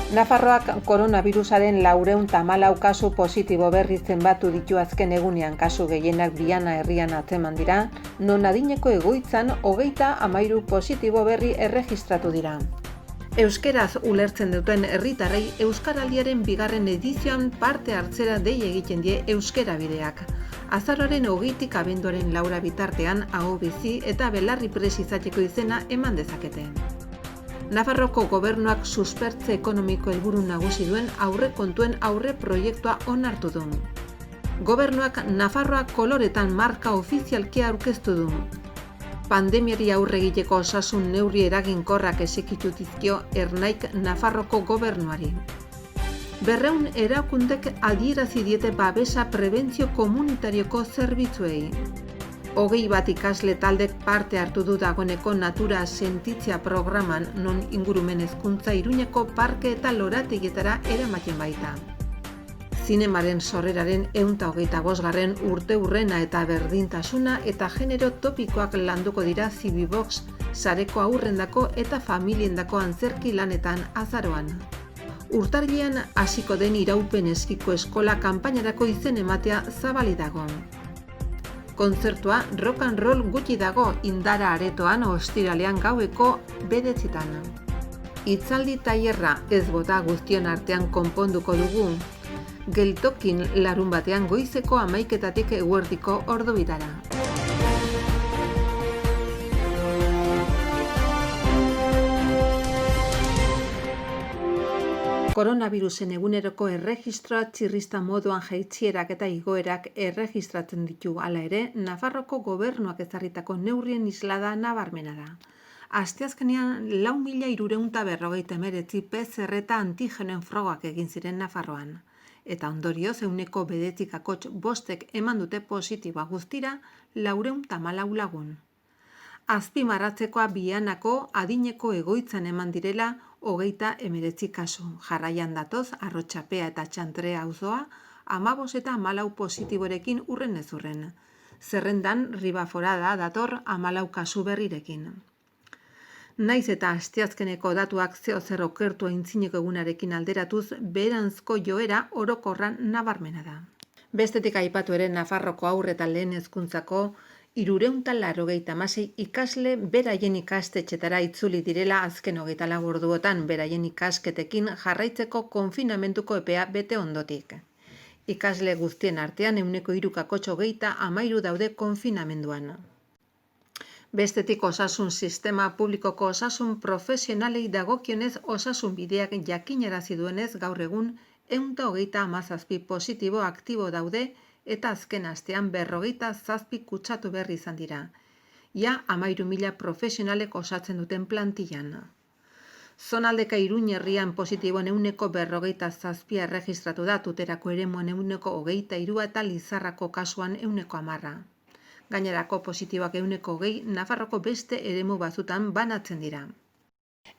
Nafarroak koronavirusaren 414 kasu positibo berri zenbatu ditu azken egunean. Kasu gehienak Viana herrian atzeman dira, non adineko egoitzan 33 positibo berri erregistratu dira. Euskeraz ulertzen duten herritarrei Euskaraldiaren 2. edizioan parte hartzera dei egiten die Euskera Bideak. Azaroaren 20tik abenduaren 4 bitartean aho bizi eta belarri prest izateko izena eman dezakete. Nafarroko gobernuak suspertze ekonomiko helburu nagusi duen aurrekontuen aurre proiektua onartu du. Gobernuak Nafarroa koloretan marka ofizialki aurkeztu du. Pandemiari aurre egiteko osasun neurri eraginkorrak esekitu dizkio Ernaik Nafarroko gobernuari. 200 erakundek adierazi diete babesa prebentzio komunitarioko zerbitzuei. 21 ikasle taldek parte hartu du dagoeneko natura sentitzea programan, non ingurumen hezkuntza Iruñeko parke eta lorategietara eramaten baita. Zinemaren sorreraren 125. urteurrena eta berdintasuna eta genero topikoak landuko dira Zibibox sareko haurrendako eta familiendako antzerki lanetan azaroan. Urtarrilean hasiko den iraupen eskiko eskola kanpainarako izen ematea zabali dago. Kontzertua rock and roll gutxi dago Indara aretoan ostiralean gaueko 9:00. Hitzaldi tailerra ez bota guztion artean konponduko dugu. Geltokin larunbatean goizeko 11:00 eguerdiko ordubitara. Koronavirusen eguneroko erregistroa txirrista moduan jaitsierak eta igoerak erregistratzen ditu. Hala ere, Nafarroko gobernuak ezarritako neurrien islada nabarmena da. Asteazkenean 4.349 PCR eta antigenen frogak egin ziren Nafarroan. Eta ondorioz 9,9 eman dute positiboa, guztira 414 lagun. Azpimarratzekoa Vianako adineko egoitzan eman direla 39 kasu. Jarraian datoz Arrotxapea eta Txantrea auzoa 15 eta 14 positiborekin urren ez urren. Zerrendan Ribaforada dator 14 kasu berrirekin. Naiz eta asteazkeneko datuak zeozer okertu aintzineko egunarekin alderatuz, beheranzko joera orokorran nabarmena da. Bestetik aipatu ere Nafarroko haur eta lehen hezkuntzako 386 ikasle beraien ikastetxetara itzuli direla azken 24 orduotan, beraien ikasketekin jarraitzeko konfinamentuko epea bete ondotik. Ikasle guztien artean 3,13 daude konfinamenduan. Bestetik osasun sistema publikoko osasun profesionalei dagokionez osasun bideak jakinarazi duenez gaur egun 137 positibo aktibo daude eta azken astean 47 kutsatu berri izan dira. Ja 13.000 profesionalek osatzen duten plantillan. Zonaldeka Iruñ herrian positiboen 47 erregistratu da, Tuterako eremuan 23 eta Lizarrako kasuan 10. Gainerako positiboak 20, Nafarroko beste eremu batzutan banatzen dira.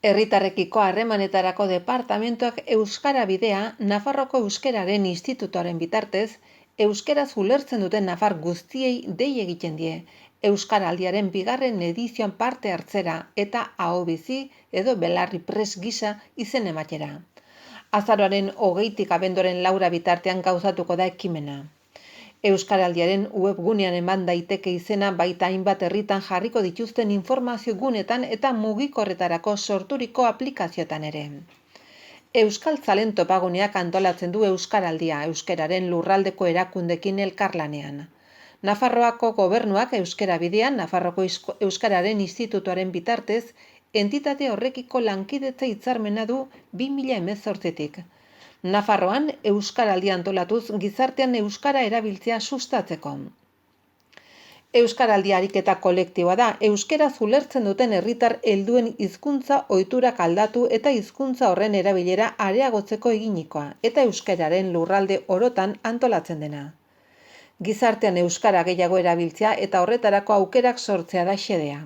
Herritarrekiko harremanetarako departamentuak Euskara Bidea Nafarroko Euskararen Institutoaren bitartez Euskaraz ulertzen duten nafar guztiei dei egiten die, Euskaraldiaren 2. edizioan parte hartzera eta aho bizi edo belarri prest gisa izen ematera. Azaroaren 20tik abenduaren 4 bitartean gauzatuko da ekimena. Euskaraldiaren webgunean eman daiteke izena baita hainbat herritan jarriko dituzten informazio gunetan eta mugikorretarako sorturiko aplikazioetan ere. Euskaltzalen topaguneak antolatzen du Euskaraldia, euskararen lurraldeko erakundekin elkarlanean. Nafarroako gobernuak Euskara Bidean, Nafarroko Euskararen Institutoaren bitartez, entitate horrekiko lankidetza hitzarmena du 2018tik. Nafarroan Euskaraldia antolatuz gizartean euskara erabiltzea sustatzeko. Euskaraldi ariketa kolektiboa da, euskaraz ulertzen duten herritar helduen hizkuntza ohiturak aldatu eta hizkuntza horren erabilera areagotzeko eginikoa, eta euskararen lurralde orotan antolatzen dena. Gizartean euskara gehiago erabiltzea eta horretarako aukerak sortzea da xedea.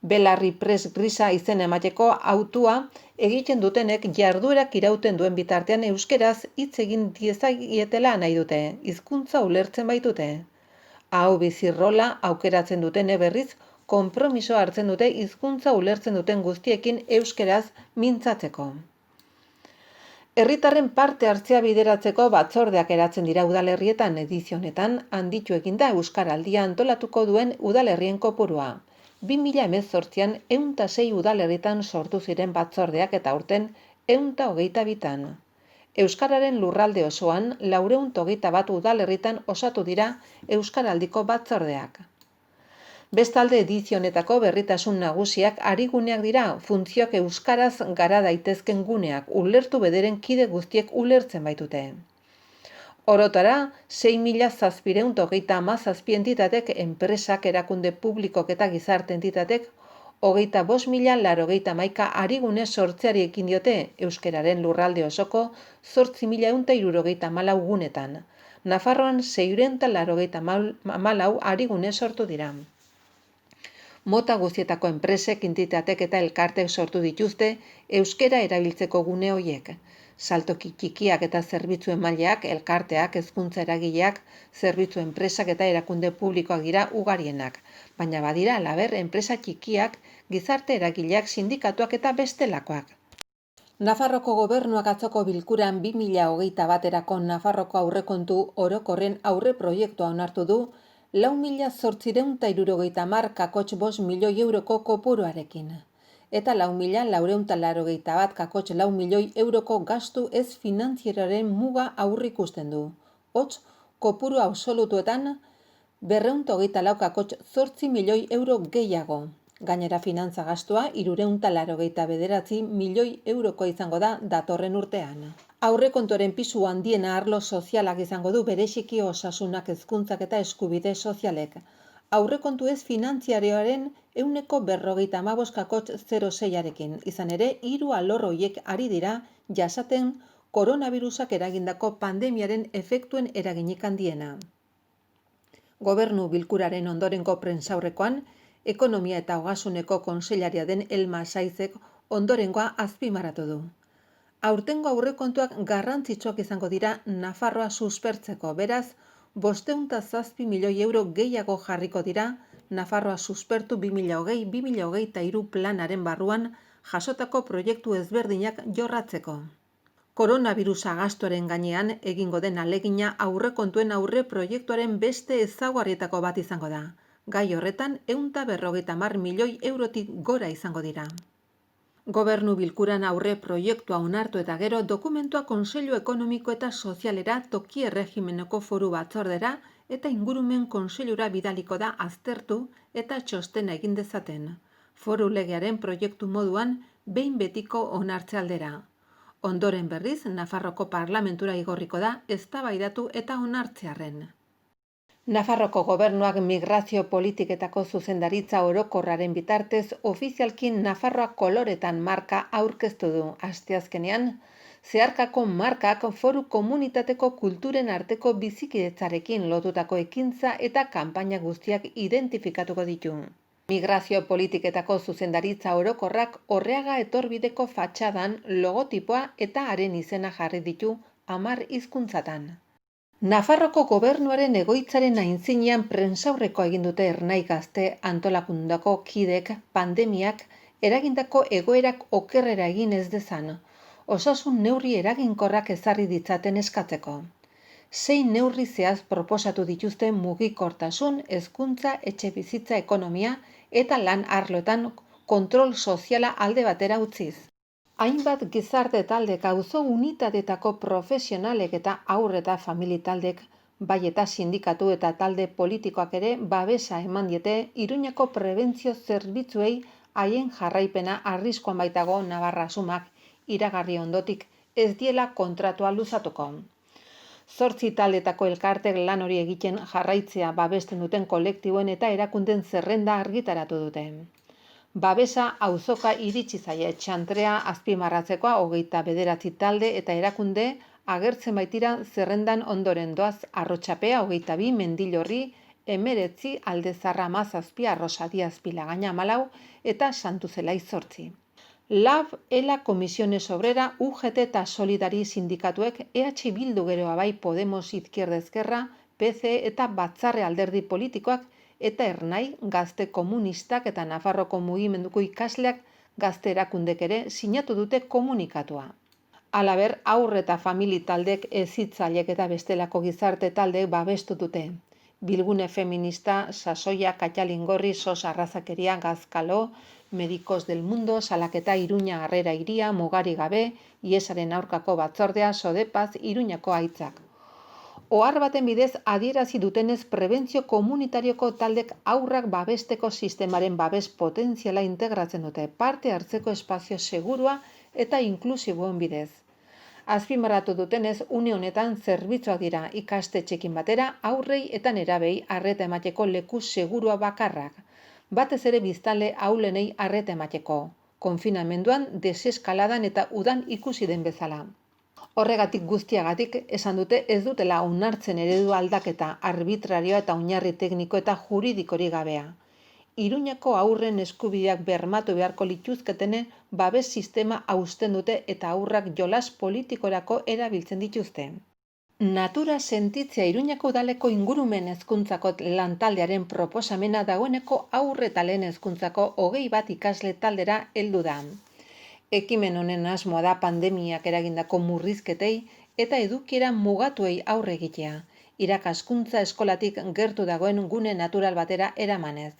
Belarri prest grisa izen emateko autua egiten dutenek jarduerak irauten duen bitartean euskaraz hitz egin diezagietela nahi dute, hizkuntza ulertzen baitute. Aho bizi rola aukeratzen dutene berriz konpromisoa hartzen dute hizkuntza ulertzen duten guztiekin euskaraz mintzatzeko. Herritarren parte hartzea bideratzeko batzordeak eratzen dira udalerrietan. Edizio honetan handitu egin da Euskaraldia antolatuko duen udalerrien kopurua. 2018an 106 udalerritan sortu ziren batzordeak eta aurten 122an. Euskararen lurralde osoan 421 udalerritan osatu dira Euskaraldiko batzordeak. Bestalde, edizio honetako berritasun nagusiak ariguneak dira, funtzioak euskaraz gara daitezken guneak, ulertu bederen kide guztiek ulertzen baitute. Orotara, 6.737 entitatek, enpresak, erakunde publikok eta gizarte entitatek, 25.081 arigune sortzeari ekin diote euskararen lurralde osoko 8.174 gunetan. Nafarroan 684 arigune sortu dira. Mota guztietako enpresek, entitatek eta elkartek sortu dituzte euskera erabiltzeko gune horiek. Saltoki txikiak eta zerbitzu emaileak, elkarteak, hezkuntza eragileak, zerbitzu enpresak eta erakunde publikoak dira ugarienak. Baina badira halaber enpresa txikiak, gizarte eragileak, sindikatuak eta bestelakoak. Nafarroko gobernuak atzoko bilkuran 2021erako Nafarroko aurrekontu orokorren aurreproiektua onartu du 4.870,5 milioi euroko kopuruarekin, eta 4.481,4 milioi euroko gastu ez finantzieroaren muga aurreikusten du. Hots, kopuru absolutuetan 224,8 milioi euro gehiago. Gainera finantza gastua 389 milioi euroko izango da datorren urtean. Aurrekontuaren pisu handiena arlo sozialak izango du, bereziki osasunak, hezkuntzak eta eskubide sozialek. Aurrekontu ez finantziarioaren 45,06arekin. Izan ere, 3 alor horiek ari dira jasaten koronavirusak eragindako pandemiaren efektuen eraginik handiena. Gobernu bilkuraren ondorengo prentsaurrekoan, Ekonomia eta Ogasuneko kontseilaria den Elma Saizek ondorengoa azpimarratu du. Aurtengo aurrekontuak garrantzitsuak izango dira Nafarroa suspertzeko, beraz, 507 milioi euro gehiago jarriko dira Nafarroa suspertu 2020-2023 planaren barruan jasotako proiektu ezberdinak jorratzeko. Koronavirusa gastuaren gainean egingo den ahalegina aurrekontuen aurre proiektuaren beste ezaugarrietako bat izango da. Gai horretan 150 milioi eurotik gora izango dira. Gobernu bilkuran aurre proiektua onartu eta gero dokumentua Kontseilu Ekonomiko eta Sozialera, Toki Erregimeneko Foru Batzordera eta Ingurumen Kontseilura bidaliko da aztertu eta txostena egin dezaten. Foru legearen proiektu moduan behin betiko onartze aldera. Ondoren berriz, Nafarroko Parlamentura igorriko da eztabaidatu eta onartzearren. Nafarroko gobernuak migrazio politiketako zuzendaritza orokorraren bitartez ofizialki Nafarroa koloretan marka aurkeztu du. Asteazkenean, zeharkako markak foru komunitateko kulturen arteko bizikidetzarekin lotutako ekintza eta kanpaina guztiak identifikatuko ditu. Migrazio politiketako zuzendaritza orokorrak Orreaga etorbideko fatxadan logotipoa eta haren izena jarri ditu 10 hizkuntzatan. Nafarroko gobernuaren egoitzaren aintzinean prentsaurrekoa egin dute Ernai Gazte antolakundako kidek pandemiak eragindako egoerak okerrera egin ez dezan, osasun neurri eraginkorrak ezarri ditzaten eskatzeko. 6 neurri zehaz proposatu dituzte mugikortasun, hezkuntza, etxebizitza, ekonomia eta lan arloetan kontrol soziala alde batera utziz. Hainbat gizarte taldek, auzo unitateetako profesionalek eta haur eta famili taldek, bai eta sindikatu eta talde politikoak ere babesa eman diete Iruñako prebentzio zerbitzuei haien jarraipena arriskuan baitago Navarra Sumak iragarri ondotik ez diela kontratua luzatuko. 8 taldetako elkartek lan hori egiten jarraitzea babesten duten kolektiboen eta erakunden zerrenda argitaratu dute. Babesa auzoka iritsi zaie txantrea azpimarratzekoa 29 talde eta erakunde agertzen baitira zerrendan ondoren doaz Arrotxapea 22, Mendillorri 19, Aldezarra 17, Arrosadia Azpilagaina 14 eta Santuzelai 8. LAB, ELA, Comisiones Obrera, UGT eta Solidari sindikatuek EH Bildu geroa bai Podemos Izquierda Ezkerra, PC eta Batzarre alderdi politikoak eta Ernai, Gazte Komunistak eta Nafarroko mugimenduko ikasleak gazte erakundek ere sinatu dute komunikatua. Halaber, haur eta famili taldek hezitzailek eta bestelako gizarte taldeek babestu dute. Bilgune feminista, Sasoia, Katalingorri, Sos Arrazakeria, Gazkalo, Medikos del Mundo, Salaketa, Iruña Harrera Hiria, Mugari Gabe, Iesaren aurkako batzordea, Sodepaz, Iruñako Aitzak. Ohar baten bidez adierazi dutenez prebentzio komunitarioko taldek haurrak babesteko sistemaren babes potentziala integratzen dute, parte hartzeko espazio segurua eta inklusiboen bidez. Azpimarratu dutenez, une honetan zerbitzuak dira ikastetxeekin batera haurrei eta nerabei arreta emateko leku segurua bakarrak. Batez ere biztanle ahulenei arreta emateko, konfinamenduan, deseskaladan eta udan ikusi den bezala. Horregatik guztiagatik esan dute ez dutela onartzen eredu aldaketa arbitrarioa eta oinarri tekniko eta juridikorik gabea. Iruñako haurren eskubideak bermatu beharko lituzketene babes sistema hausten dute eta haurrak jolas politikorako erabiltzen dituzte. Natura sentitzea Iruñako udaleko ingurumen hezkuntzako lantaldearen proposamena dagoeneko haur eta lehen hezkuntzako 21 ikasle taldera heldu da. Ekimen honen asmoa da pandemiak eragindako murrizketei eta edukiera mugatuei aurre egitea, irakaskuntza eskolatik gertu dagoen gune natural batera eramanez.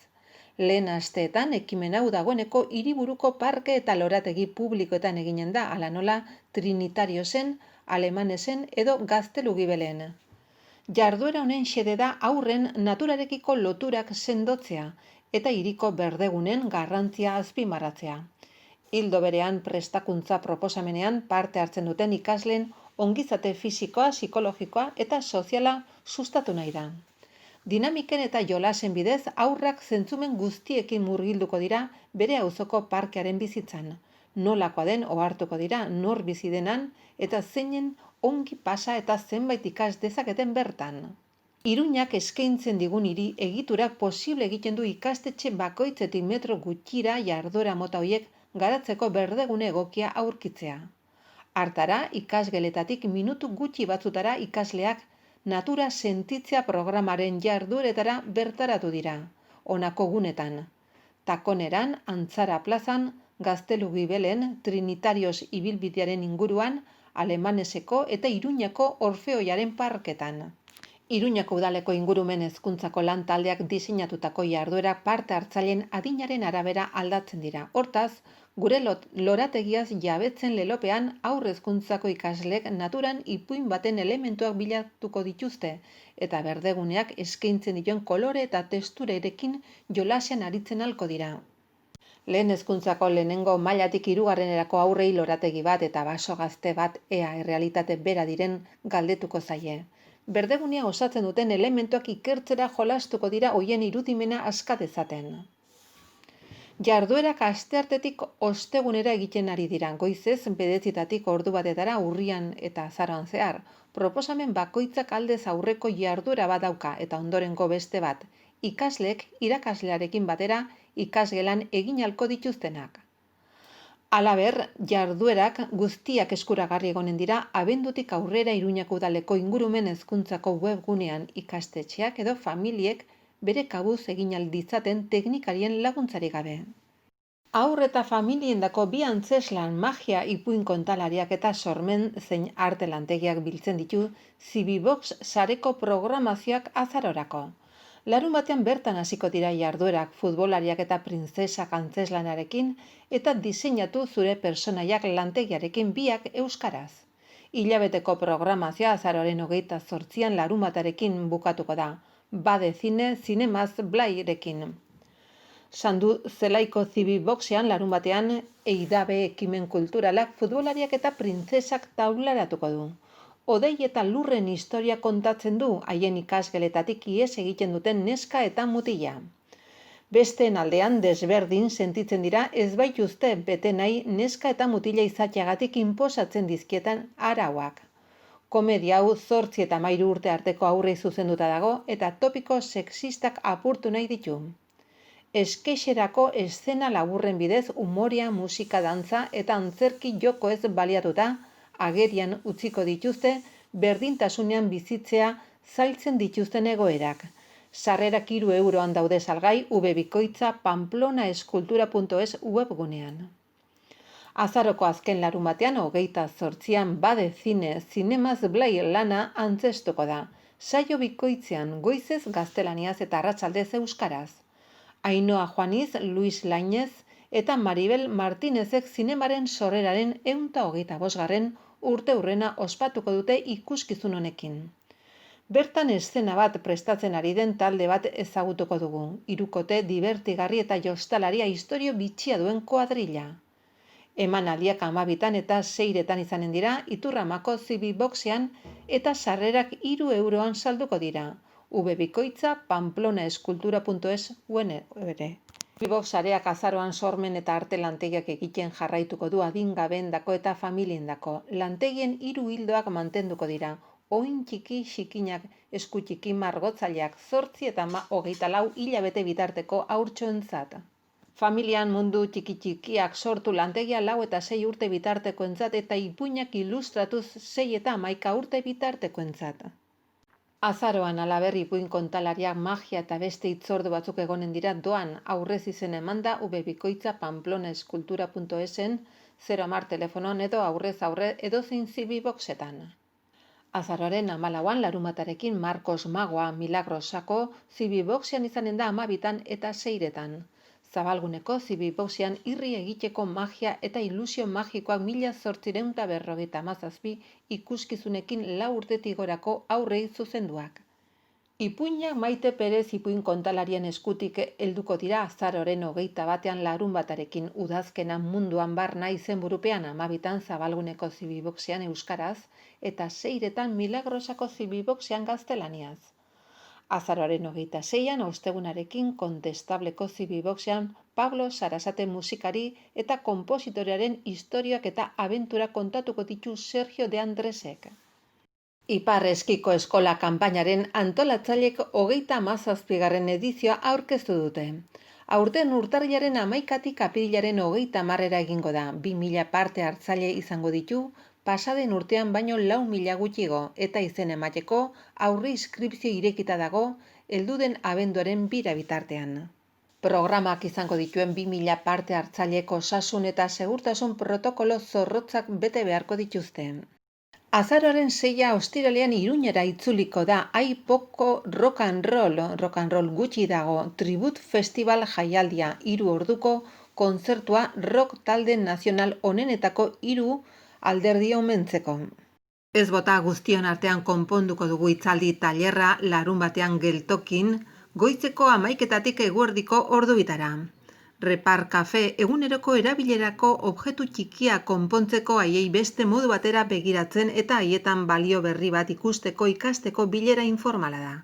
Lehen asteetan ekimen hau dagoeneko hiriburuko parke eta lorategi publikoetan eginen da, hala nola Trinitariosen, Alemanesen edo Gaztelugibelen. Jarduera honen xede da haurren naturarekiko loturak sendotzea eta hiriko berdegunen garrantzia azpimarratzea. Ildo berean prestakuntza proposamenean parte hartzen duten ikasleen ongizate fisikoa, psikologikoa eta soziala sustatu nahi da. Dinamiken eta jolasen bidez haurrak zentzumen guztiekin murgilduko dira bere auzoko parkearen bizitzan. Nolakoa den ohartuko dira nor bizi denan eta zeinen ongi pasa eta zenbait ikas dezaketen bertan. Iruñak eskaintzen digun hiri egiturak posible egiten du ikastetxe bakoitzetik metro gutxira jarduera mota horiek garatzeko berdegune egokia aurkitzea. Hartara, ikasgeletatik minutu gutxi batzutara ikasleak natura sentitzea programaren jardueretara bertaratu dira, honako gunetan. Takoneran, Antzara plazan, Gaztelugibelen, Trinitarios ibilbidearen inguruan, Alemaneseko eta Iruñako Orfeoiaren parketan. Iruñako udaleko ingurumen hezkuntzako lan taldeak diseinatutako jarduera parte hartzaileen adinaren arabera aldatzen dira. Hortaz, gure lorategiaz jabetzen lelopean haur hezkuntzako ikasleek naturan ipuin baten elementuak bilatuko dituzte eta berdeguneak eskaintzen dituen kolore eta texturerekin jolasean aritzen ahalko dira. Lehen hezkuntzako lehenengo mailatik 3. haurrei lorategi bat eta baso gazte bat ea errealitate bera diren galdetuko zaie. Berdegunea osatzen duten elementuak ikertzera jolastuko dira hoien irudimena aska dezaten. Jarduerak asteartetik ostegunera egiten ari dira, goizez 9 ordu batetara urrian eta azaroan zehar. Proposamen bakoitzak aldez aurreko jarduera bat dauka eta ondorengo beste bat, ikasleek irakaslearekin batera ikasgelan egin ahalko dituztenak. Halaber, jarduerak guztiak eskuragarri egonen dira abendutik aurrera Iruñako udaleko ingurumen hezkuntzako webgunean ikastetxeak edo familiek bere kabuz egin ahal ditzaten teknikarien laguntzari gabe. Haur eta familiendako bi antzeslan magia ipuin kontalariak eta sormen zein arte lantegiak biltzen ditu Zibibox sareko programazioak azarorako. Larunbatean bertan hasiko dira jarduerak futbolariak eta printzesak antzeslanarekin eta diseinatu zure personaiak lantegiarekin biak euskaraz. Hilabeteko programazioa azaroaren 28an larunbatarekin bukatuko da, Bade Zine Zinemaz Blairekin. Sandu Zelaiko Zibiboxean larunbatean Eidabe ekimen kulturalak futbolariak eta printzesak taularatuko du. Odei eta lurren historia kontatzen du haien ikasgeletatik ihes egiten duten neska eta mutila. Besteen aldean desberdin sentitzen dira ez baituzte bete nahi neska eta mutila izateagatik inposatzen dizkietan arauak. Komedia hau 8 eta 13 urte arteko haurrei zuzenduta dago eta topiko sexistak apurtu nahi ditu. Eskexerako eszena laburren bidez umorea, musika, dantza eta antzerki joko ez baliatuta agerian utziko dituzte berdintasunean bizitzea zailtzen dituzten egoerak. Sarrerak 3 euroan daude salgai webikoitza pamplonaeskultura.es webgunean. Azaroko azken larunbatean 28an Bade Zine Zinemaz Blai lana antzestuko da. Saio bikoitzean goizez gaztelaniaz eta arratsaldez euskaraz. Ainhoa Juaniz, Luis Lainez eta Maribel Martinezek zinemaren sorreraren 125. urteurrena ospatuko dute ikuskizun honekin. Bertan eszena bat prestatzen ari den talde bat ezagutuko dugu. Hirukote dibertigarri eta jostalaria istorio bitxia duen kuadrilla. Emanaldiak 12 eta 6 izanen dira, Iturramako Zibiboxean eta sarrerak 3 euroan salduko dira. Bikoitza pamplonaeskultura.es ere. Zibibox sareak azaroan sormen eta arte lantegiak egiten jarraituko du adingabeendako eta familiendako. Lantegien 3 ildoak mantenduko dira. Oin txiki xikinak, esku txiki margotzaileak, 8 eta 24 hilabete bitarteko haurtxoentzat. Familian mundu txiki-txikiak sortu lantegia 4 eta 6 urte bitartekoentzat eta ipuinak ilustratuz 6 eta 11 urte bitartekoentzat. Azaroan Halaber ipuin kontalariak magia eta beste hitzordu batzuk egonen dira doan aurrez izen emanda bikoitza pamplonaeskultura.esen 010 telefonoan edo aurrez aurre edozein Zibiboxetan. Azaroaren 14an larunbatarekin Marcos Magoa Milagrosako Zibiboxean izanen da 12 eta 6. Zabalguneko Zibiboxean irri egiteko magia eta ilusio magikoak 1857 ikuskizunekin 4 urtetik gorako haurrei zuzenduak. Ipuinak Maite Perez ipuin kontalarien eskutik helduko dira azaroaren 21an larunbatarekin udazkena munduan barna izenburupean 12 Zabalguneko Zibiboxean euskaraz eta 6 Milagrosako Zibiboxean gaztelaniaz. Azaroaren 26an ostegunarekin Kontestableko Zibiboxean Pablo Sarasate musikari eta konpositorearen historiak eta abentura kontatuko ditu Sergio de Andresek. Ipar Eskiko Eskola kanpainaren antolatzailek 37. edizioa aurkeztu dute. Aurten urtarrilaren 11tik apirilaren 30 egingo da. 2000 parte hartzaile izango ditu, pasaden urtean baino 4.000 gutxigo eta izen emateko aurre inskripzio irekita dago helduden abenduaren 2 bitartean. Programak izango dituen 2000 parte hartzaileek osasun eta segurtasun protokolo zorrotzak bete beharko dituzte. Azaroaren 6a ostiralean Iruñera itzuliko da Aipoko rock and roll gutxi dago, Tribut Festival jaialdia 3 orduko kontzertua rock talde nazional onenetako 3 alderdi omentzeko. Ez bota guztion artean konponduko dugu hitzaldi tailerra larunbatean geltokin, goizeko 11etatik eguerdiko ordu bitara. Repar Cafe eguneroko erabilerako objektu txikia konpontzeko haiei beste modu batera begiratzen eta haietan balio berri bat ikusteko ikasteko bilera informala da.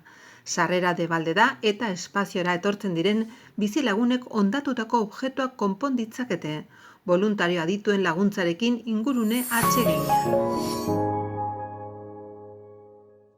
Sarrera debalde da eta espaziora etortzen diren bizilagunek hondatutako objektuak konpon ditzakete. Boluntario adituen laguntzarekin ingurune atsegina.